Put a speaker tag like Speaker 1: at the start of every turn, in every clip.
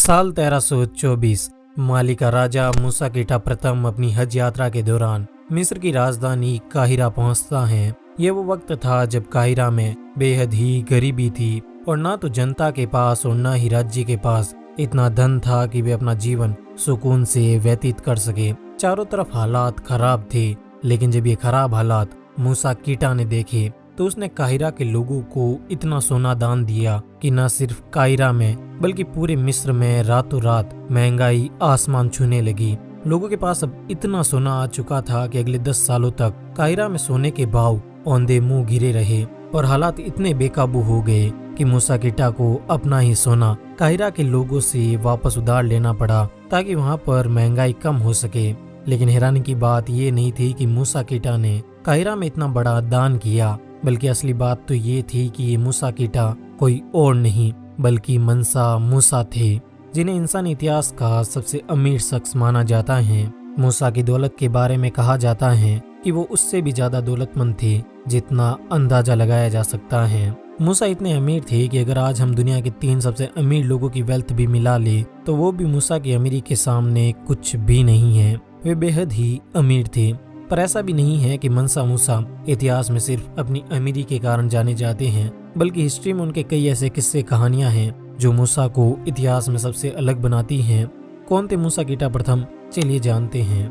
Speaker 1: साल 1324 माली का राजा मूसा कीटा प्रथम अपनी हज यात्रा के दौरान मिस्र की राजधानी काहिरा पहुंचता है। यह वो वक्त था जब काहिरा में बेहद ही गरीबी थी और ना तो जनता के पास और ना ही राज्य के पास इतना धन था कि वे अपना जीवन सुकून से व्यतीत कर सके। चारों तरफ हालात खराब थे, लेकिन जब ये खराब हालात मूसा कीटा ने देखे तो उसने काहिरा के लोगों को इतना सोना दान दिया कि न सिर्फ काहिरा में बल्कि पूरे मिस्र में रातों रात महंगाई आसमान छूने लगी। लोगों के पास अब इतना सोना आ चुका था कि अगले 10 सालों तक काहिरा में सोने के भाव औंधे मुंह गिरे रहे और हालात इतने बेकाबू हो गए कि मूसा कीटा को अपना ही सोना काहिरा के लोगों से वापस उधार लेना पड़ा ताकि वहां पर महंगाई कम हो सके। लेकिन हैरानी की बात ये नहीं थी कि मूसा कीटा ने काहिरा में इतना बड़ा दान किया, बल्कि असली बात तो ये थी कि ये मूसा कीटा कोई और नहीं बल्कि मंसा मूसा थे, जिन्हें इंसानी इतिहास का सबसे अमीर शख्स माना जाता है। मूसा की दौलत के बारे में कहा जाता है कि वो उससे भी ज्यादा दौलतमंद थे जितना अंदाजा लगाया जा सकता है। मूसा इतने अमीर थे कि अगर आज हम दुनिया के 3 सबसे अमीर लोगों की वेल्थ भी मिला ले तो वो भी मूसा की अमीरी के सामने कुछ भी नहीं है। वे बेहद ही अमीर थे, पर ऐसा भी नहीं है कि मंसा मूसा इतिहास में सिर्फ अपनी अमीरी के कारण जाने जाते हैं, बल्कि हिस्ट्री में उनके कई ऐसे किस्से कहानियां हैं जो मूसा को इतिहास में सबसे अलग बनाती हैं। कौन थे मूसा कीटा प्रथम, चलिए जानते हैं।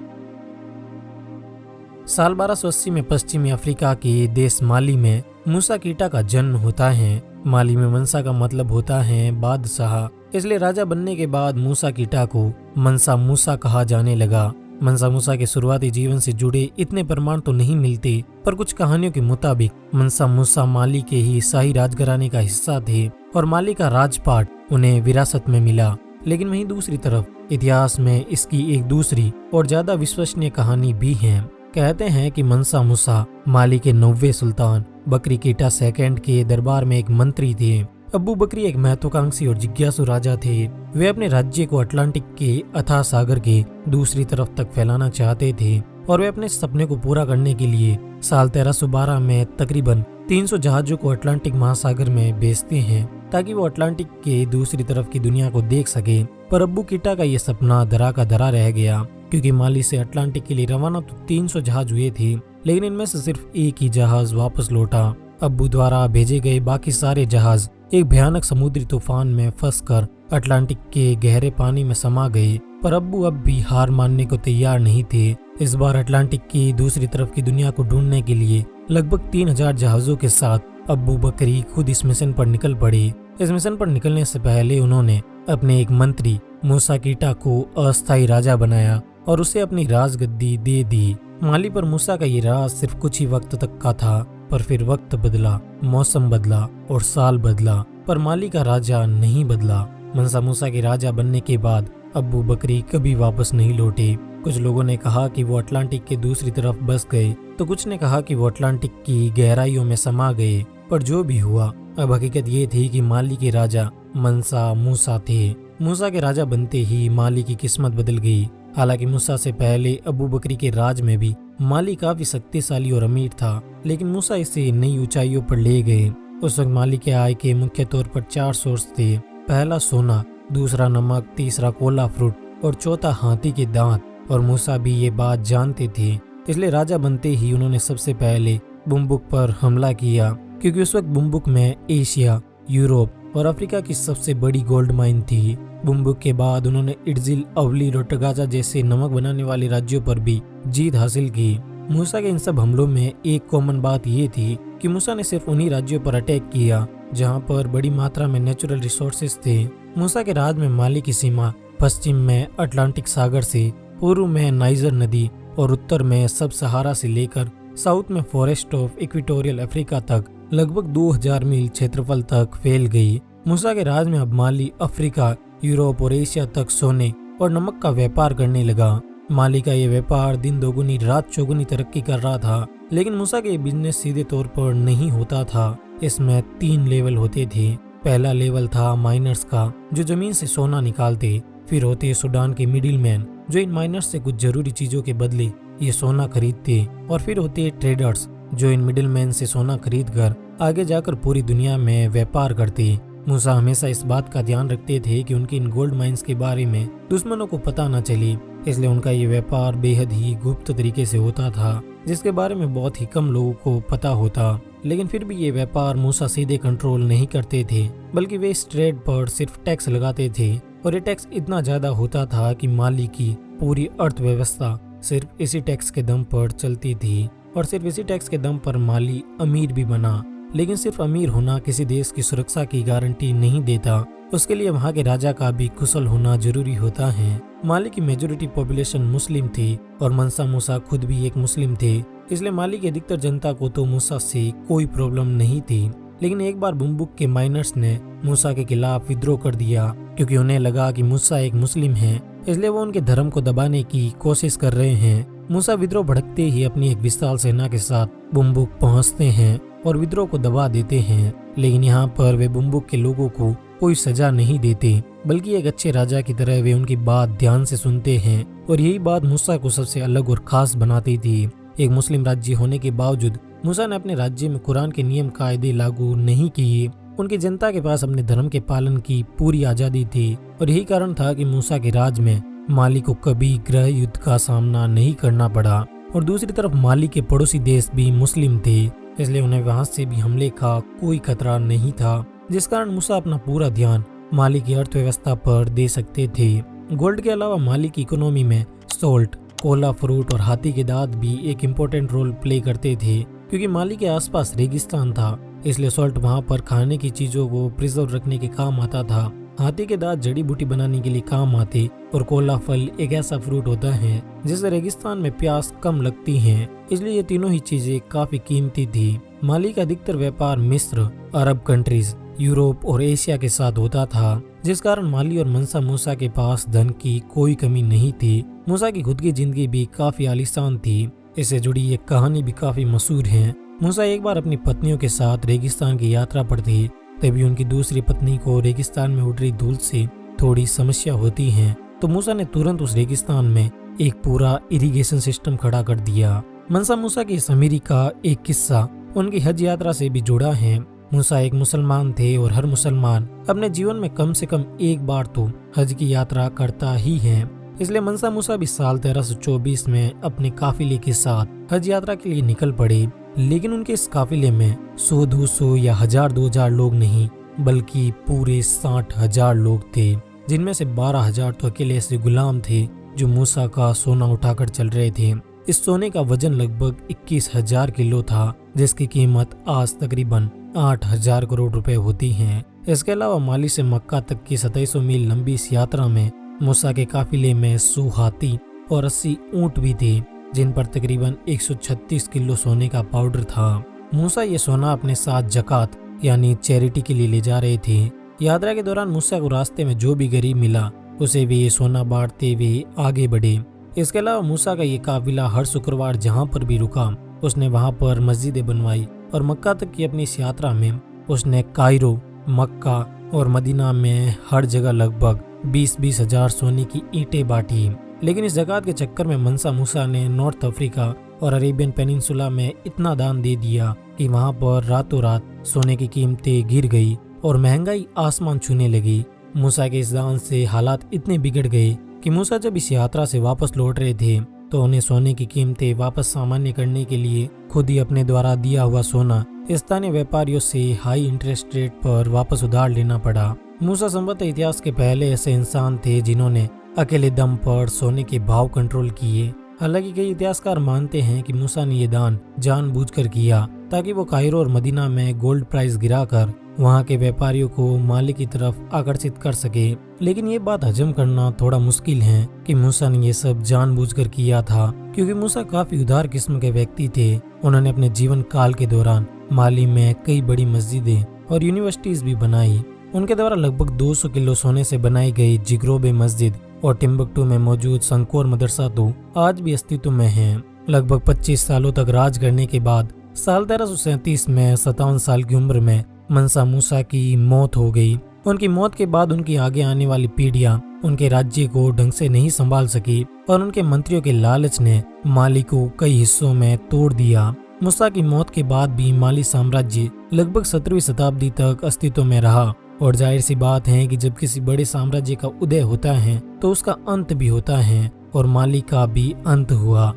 Speaker 1: साल 1280 में पश्चिमी अफ्रीका के देश माली में मूसा कीटा का जन्म होता है। माली में मंसा का मतलब होता है बादशाह, इसलिए राजा बनने के बाद मूसा कीटा को मंसा मूसा कहा जाने लगा। मंसा मूसा के शुरुआती जीवन से जुड़े इतने प्रमाण तो नहीं मिलते, पर कुछ कहानियों के मुताबिक मंसा मूसा माली के ही शाही राजघराने का हिस्सा थे और माली का राजपाट उन्हें विरासत में मिला। लेकिन वहीं दूसरी तरफ इतिहास में इसकी एक दूसरी और ज्यादा विश्वसनीय कहानी भी है। कहते हैं कि मंसा मूसा माली के 90वें सुल्तान बकरी कीटा सेकंड के दरबार में एक मंत्री थे। अब्बू बकरी एक महत्वाकांक्षी और जिज्ञासु राजा थे। वे अपने राज्य को अटलांटिक के अथाह सागर के दूसरी तरफ तक फैलाना चाहते थे और वे अपने सपने को पूरा करने के लिए साल 1312 में तकरीबन 300 जहाजों को अटलांटिक महासागर में भेजते हैं ताकि वो अटलांटिक के दूसरी तरफ की दुनिया को देख सके। पर अब्बू कीटा का ये सपना धरा का धरा रह गया, क्योंकि माली से अटलांटिक के लिए रवाना तो 300 जहाज हुए थे, लेकिन इनमें से सिर्फ एक ही जहाज वापस लौटा। अब्बू द्वारा भेजे गए बाकी सारे जहाज एक भयानक समुद्री तूफान में फंसकर अटलांटिक के गहरे पानी में समा गए। पर अब्बू अब भी हार मानने को तैयार नहीं थे। इस बार अटलांटिक की दूसरी तरफ की दुनिया को ढूंढने के लिए लगभग 3000 जहाजों के साथ अब्बू बकरी खुद इस मिशन पर निकल पड़े। इस मिशन पर निकलने से पहले उन्होंने अपने एक मंत्री मूसा कीटा को अस्थायी राजा बनाया और उसे अपनी राजगद्दी दे दी। माली पर मूसा का ये राज सिर्फ कुछ ही वक्त तक का था, पर फिर वक्त बदला, मौसम बदला और साल बदला, पर माली का राजा नहीं बदला। मंसा मूसा के राजा बनने के बाद अब्बू बकरी कभी वापस नहीं लौटे। कुछ लोगों ने कहा कि वो अटलांटिक के दूसरी तरफ बस गए, तो कुछ ने कहा कि वो अटलांटिक की गहराइयों में समा गए। पर जो भी हुआ, अब हकीकत ये थी कि माली के राजा मंसा मूसा थे। मूसा के राजा बनते ही माली की किस्मत बदल गई। हालांकि मूसा से पहले अब्बू बकरी के राज में भी माली काफी शक्तिशाली और अमीर था, लेकिन मूसा इसे नई ऊंचाइयों पर ले गए। उस वक्त माली के आय के मुख्य तौर पर 4 सोर्स थे। पहला सोना, दूसरा नमक, तीसरा कोला फ्रूट और चौथा हाथी के दांत। और मूसा भी ये बात जानते थे, इसलिए राजा बनते ही उन्होंने सबसे पहले बुम्बुक पर हमला किया, क्योंकि उस वक्त बुम्बुक में एशिया, यूरोप और अफ्रीका की सबसे बड़ी गोल्ड माइन थी। बुम्बुक के बाद उन्होंने इड्जिल, अवली और टगाजा जैसे नमक बनाने वाले राज्यों पर भी जीत हासिल की। मूसा के इन सब हमलों में एक कॉमन बात ये थी कि मूसा ने सिर्फ उन्हीं राज्यों पर अटैक किया जहां पर बड़ी मात्रा में नेचुरल रिसोर्सेज थे। मूसा के राज में माली की सीमा पश्चिम में अटलांटिक सागर से, पूर्व में नाइजर नदी और उत्तर में सब सहारा से लेकर साउथ में फॉरेस्ट ऑफ इक्वेटोरियल अफ्रीका तक लगभग 2000 मील क्षेत्रफल तक फैल गई। मूसा के राज में अब माली अफ्रीका, यूरोप और एशिया तक सोने और नमक का व्यापार करने लगा। माली का ये व्यापार दिन दोगुनी रात चौगुनी तरक्की कर रहा था, लेकिन मूसा के बिजनेस सीधे तौर पर नहीं होता था। इसमें 3 लेवल होते थे। पहला लेवल था माइनर्स का, जो जमीन से सोना निकालते। फिर होते सूडान के मिडिल मैन, जो इन माइनर्स से कुछ जरूरी चीजों के बदले ये सोना खरीदते। और फिर होते ट्रेडर्स, जो इन मिडिल मैन से सोना खरीद कर आगे जाकर पूरी दुनिया में व्यापार करते। मूसा हमेशा इस बात का ध्यान रखते थे कि उनकी इन गोल्ड माइंस के बारे में दुश्मनों को पता न चले, इसलिए उनका ये व्यापार बेहद ही गुप्त तरीके से होता था, जिसके बारे में बहुत ही कम लोगों को पता होता। लेकिन फिर भी ये व्यापार मूसा सीधे कंट्रोल नहीं करते थे, बल्कि वे इस ट्रेड पर सिर्फ टैक्स लगाते थे, और ये टैक्स इतना ज्यादा होता था कि माली की पूरी अर्थव्यवस्था सिर्फ इसी टैक्स के दम पर चलती थी, और सिर्फ इसी टैक्स के दम पर माली अमीर भी बना। लेकिन सिर्फ अमीर होना किसी देश की सुरक्षा की गारंटी नहीं देता, उसके लिए वहाँ के राजा का भी कुशल होना जरूरी होता है। माली की मेजोरिटी पॉपुलेशन मुस्लिम थी और मनसा मूसा खुद भी एक मुस्लिम थे, इसलिए माली की अधिकतर जनता को तो मूसा से कोई प्रॉब्लम नहीं थी। लेकिन एक बार बुम्बुक के माइनर्स ने मूसा के खिलाफ विद्रोह कर दिया, क्योंकि उन्हें लगा कि मूसा एक मुस्लिम है, इसलिए वो उनके धर्म को दबाने की कोशिश कर रहे हैं। मूसा विद्रोह भड़कते ही अपनी एक विशाल सेना के साथ बुम्बुक पहुंचते हैं और विद्रोह को दबा देते हैं। लेकिन यहाँ पर वे बुम्बुक के लोगों को कोई सजा नहीं देते, बल्कि एक अच्छे राजा की तरह वे उनकी बात ध्यान से सुनते हैं, और यही बात मूसा को सबसे अलग और खास बनाती थी। एक मुस्लिम राज्य होने के बावजूद मूसा ने अपने राज्य में कुरान के नियम कायदे लागू नहीं किए। उनकी जनता के पास अपने धर्म के पालन की पूरी आजादी थी, और यही कारण था कि मूसा के राज में माली को कभी गृह युद्ध का सामना नहीं करना पड़ा। और दूसरी तरफ माली के पड़ोसी देश भी मुस्लिम थे, इसलिए उन्हें वहां से भी हमले का कोई खतरा नहीं था, जिस कारण मूसा अपना पूरा ध्यान माली की अर्थव्यवस्था पर दे सकते थे। गोल्ड के अलावा माली की इकोनॉमी में सोल्ट, कोला, फ्रूट और हाथी के दांत भी एक इम्पोर्टेंट रोल प्ले करते थे, क्योंकि माली के आसपास रेगिस्तान था, इसलिए सोल्ट वहां पर खाने की चीजों को प्रिजर्व रखने के काम आता था। हाथी के दांत जड़ी बूटी बनाने के लिए काम आते, और कोला फल एक ऐसा फ्रूट होता है जिससे रेगिस्तान में प्यास कम लगती है, इसलिए ये तीनों ही चीजें काफी कीमती थी। माली का अधिकतर व्यापार मिस्र, अरब कंट्रीज, यूरोप और एशिया के साथ होता था, जिस कारण माली और मनसा मूसा के पास धन की कोई कमी नहीं थी। मूसा की खुद की जिंदगी भी काफी आलीशान थी, इससे जुड़ी एक कहानी भी काफी मशहूर है। मूसा एक बार अपनी पत्नियों के साथ रेगिस्तान की यात्रा पर थे, तभी उनकी दूसरी पत्नी को रेगिस्तान में उड़ रही धूल से थोड़ी समस्या होती है, तो मूसा ने तुरंत उस रेगिस्तान में एक पूरा इरिगेशन सिस्टम खड़ा कर दिया। मनसा मूसा की इस अमीरी का एक किस्सा उनकी हज यात्रा से भी जुड़ा है। मूसा एक मुसलमान थे, और हर मुसलमान अपने जीवन में कम से कम एक बार तो हज की यात्रा करता ही है, इसलिए मनसा मूसा भी साल 1324 में अपने काफिले के साथ हज यात्रा के लिए निकल पड़े। लेकिन उनके इस काफिले में 100-200 या 1000-2000 लोग नहीं, बल्कि पूरे 60,000 लोग थे, जिनमें से 12,000 तो अकेले ऐसे गुलाम थे जो मूसा का सोना उठाकर चल रहे थे। इस सोने का वजन लगभग 21,000 किलो था, जिसकी कीमत आज तकरीबन 8,000 करोड़ रुपए होती है। इसके अलावा माली से मक्का तक की 2700 मील लंबी इस यात्रा में मूसा के काफिले में 100 हाथी और 80 ऊंट भी थे, जिन पर तकरीबन 136 किलो सोने का पाउडर था। मूसा ये सोना अपने साथ जकात यानी चैरिटी के लिए ले जा रहे थे। यात्रा के दौरान मूसा को रास्ते में जो भी गरीब मिला उसे वे ये सोना बांटते हुए आगे बढ़े। इसके अलावा मूसा का ये काफिला हर शुक्रवार जहाँ पर भी रुका उसने वहाँ पर मस्जिदें बनवाई, और मक्का तक की अपनी इस यात्रा में उसने कायरो, मक्का और मदीना में हर जगह लगभग 20-20 हजार सोने की ईंटें बांटी। लेकिन इस जकात के चक्कर में मनसा मूसा ने नॉर्थ अफ्रीका और अरेबियन पेनिनसुला में इतना दान दे दिया कि वहाँ पर रातों रात सोने की कीमतें गिर गई और महंगाई आसमान छूने लगी। मूसा के इस दान से हालात इतने बिगड़ गए कि मूसा जब इस यात्रा से वापस लौट रहे थे तो उन्हें सोने की कीमतें वापस सामान्य करने के लिए खुद ही अपने द्वारा दिया हुआ सोना स्थानीय व्यापारियों से हाई इंटरेस्ट रेट पर वापस उधार लेना पड़ा। मूसा संभवतः इतिहास के पहले ऐसे इंसान थे जिन्होंने अकेले दम पर सोने के भाव कंट्रोल किए। हालांकि कई इतिहासकार मानते हैं कि मूसा ने ये दान जानबूझकर किया ताकि वो कायरो और मदीना में गोल्ड प्राइस गिराकर वहाँ के व्यापारियों को मालिक की तरफ आकर्षित कर सके। लेकिन ये बात हजम करना थोड़ा मुश्किल है कि मूसा ने ये सब जानबूझकर किया था, क्योंकि मूसा काफी उदार किस्म के व्यक्ति थे। उन्होंने अपने जीवन काल के दौरान माली में कई बड़ी मस्जिदें और यूनिवर्सिटीज भी बनाई। उनके द्वारा लगभग 200 किलो सोने से बनाई गई जिग्रोबे मस्जिद और टिम्बकटू में मौजूद संकोर मदरसा तो आज भी अस्तित्व में है। लगभग 25 सालों तक राज करने के बाद साल 1337 में 57 साल की उम्र में मनसा मूसा की मौत हो गई। उनकी मौत के बाद उनकी आगे आने वाली पीढ़ियां उनके राज्य को ढंग से नहीं संभाल सकी और उनके मंत्रियों के लालच ने माली को कई हिस्सों में तोड़ दिया। मूसा की मौत के बाद भी माली साम्राज्य लगभग 17वीं शताब्दी तक अस्तित्व में रहा और जाहिर सी बात है कि जब किसी बड़े साम्राज्य का उदय होता है तो उसका अंत भी होता है, और माली का भी अंत हुआ।